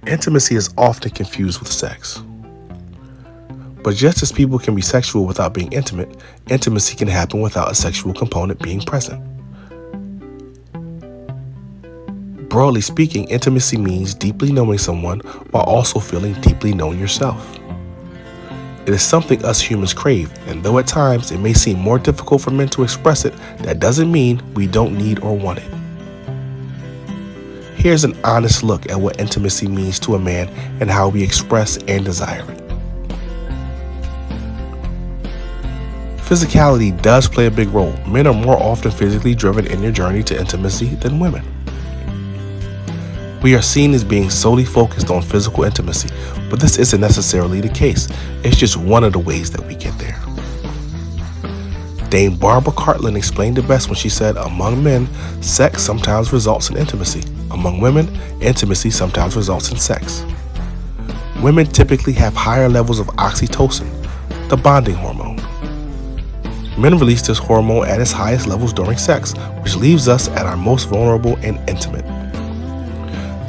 Intimacy is often confused with sex. But just as people can be sexual without being intimate, intimacy can happen without a sexual component being present. Broadly speaking, intimacy means deeply knowing someone while also feeling deeply knowing yourself. It is something us humans crave, and though at times it may seem more difficult for men to express it, that doesn't mean we don't need or want it. Here's an honest look at what intimacy means to a man and how we express and desire it. Physicality does play a big role. Men are more often physically driven in their journey to intimacy than women. We are seen as being solely focused on physical intimacy, but this isn't necessarily the case. It's just one of the ways that we get there. Dame Barbara Cartland explained it best when she said, among men, sex sometimes results in intimacy. Among women, intimacy sometimes results in sex. Women typically have higher levels of oxytocin, the bonding hormone. Men release this hormone at its highest levels during sex, which leaves us at our most vulnerable and intimate.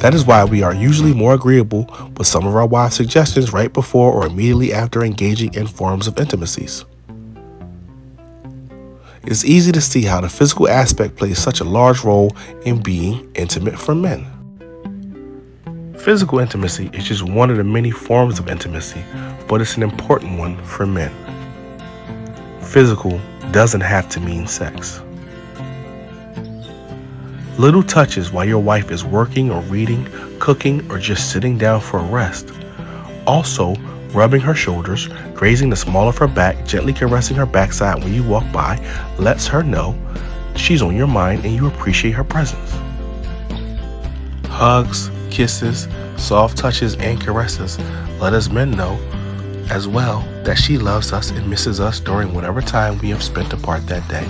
That is why we are usually more agreeable with some of our wives' suggestions right before or immediately after engaging in forms of intimacies. It is easy to see how the physical aspect plays such a large role in being intimate for men. Physical intimacy is just one of the many forms of intimacy, but it's an important one for men. Physical doesn't have to mean sex. Little touches while your wife is working or reading, cooking, or just sitting down for a rest. Also, rubbing her shoulders, grazing the small of her back, gently caressing her backside when you walk by, lets her know she's on your mind and you appreciate her presence. Hugs, kisses, soft touches, and caresses let us men know as well that she loves us and misses us during whatever time we have spent apart that day.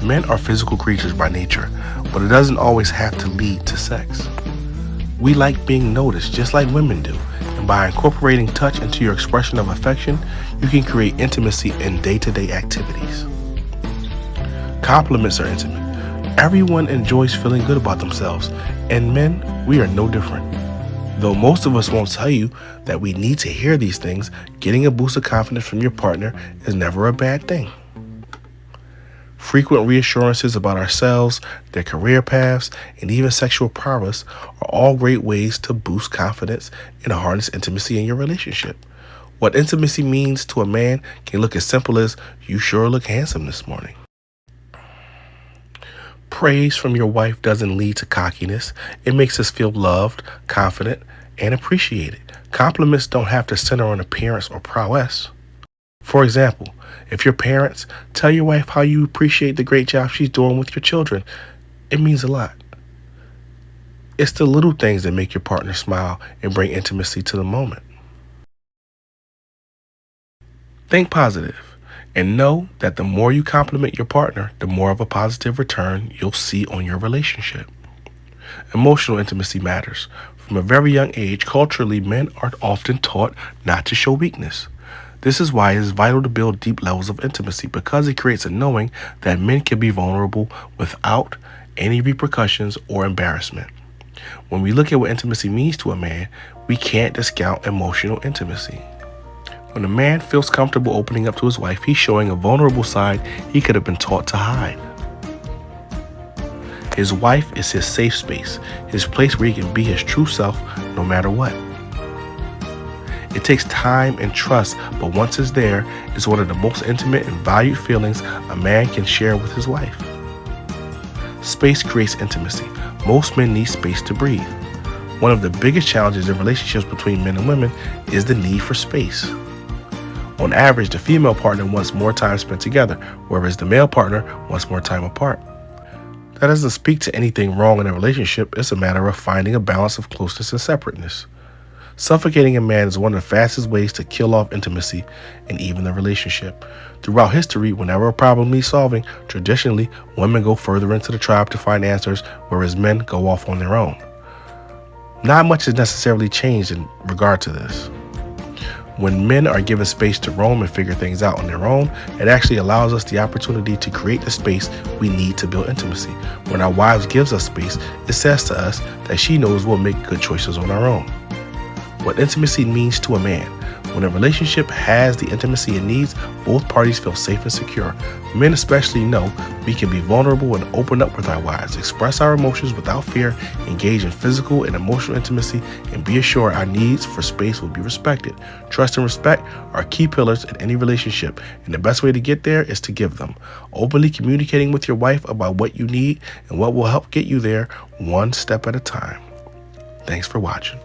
Men are physical creatures by nature, but it doesn't always have to lead to sex. We like being noticed just like women do, and by incorporating touch into your expression of affection, you can create intimacy in day-to-day activities. Compliments are intimate. Everyone enjoys feeling good about themselves, and men, we are no different. Though most of us won't tell you that we need to hear these things, getting a boost of confidence from your partner is never a bad thing. Frequent reassurances about ourselves, their career paths, and even sexual prowess are all great ways to boost confidence and harness intimacy in your relationship. What intimacy means to a man can look as simple as, "You sure look handsome this morning." Praise from your wife doesn't lead to cockiness. It makes us feel loved, confident, and appreciated. Compliments don't have to center on appearance or prowess. For example, if your parents tell your wife how you appreciate the great job she's doing with your children, it means a lot. It's the little things that make your partner smile and bring intimacy to the moment. Think positive and know that the more you compliment your partner, the more of a positive return you'll see on your relationship. Emotional intimacy matters. From a very young age, culturally, men are often taught not to show weakness. This is why it is vital to build deep levels of intimacy, because it creates a knowing that men can be vulnerable without any repercussions or embarrassment. When we look at what intimacy means to a man, we can't discount emotional intimacy. When a man feels comfortable opening up to his wife, he's showing a vulnerable side he could have been taught to hide. His wife is his safe space, his place where he can be his true self no matter what. It takes time and trust, but once it's there, it's one of the most intimate and valued feelings a man can share with his wife. Space creates intimacy. Most men need space to breathe. One of the biggest challenges in relationships between men and women is the need for space. On average, the female partner wants more time spent together, whereas the male partner wants more time apart. That doesn't speak to anything wrong in a relationship. It's a matter of finding a balance of closeness and separateness. Suffocating a man is one of the fastest ways to kill off intimacy and even the relationship. Throughout history, whenever a problem needs solving, traditionally, women go further into the tribe to find answers, whereas men go off on their own. Not much has necessarily changed in regard to this. When men are given space to roam and figure things out on their own, it actually allows us the opportunity to create the space we need to build intimacy. When our wives gives us space, it says to us that she knows we'll make good choices on our own. What intimacy means to a man. When a relationship has the intimacy it needs, both parties feel safe and secure. Men especially know we can be vulnerable and open up with our wives, express our emotions without fear, engage in physical and emotional intimacy, and be assured our needs for space will be respected. Trust and respect are key pillars in any relationship, and the best way to get there is to give them. Openly communicating with your wife about what you need and what will help get you there, one step at a time. Thanks for watching.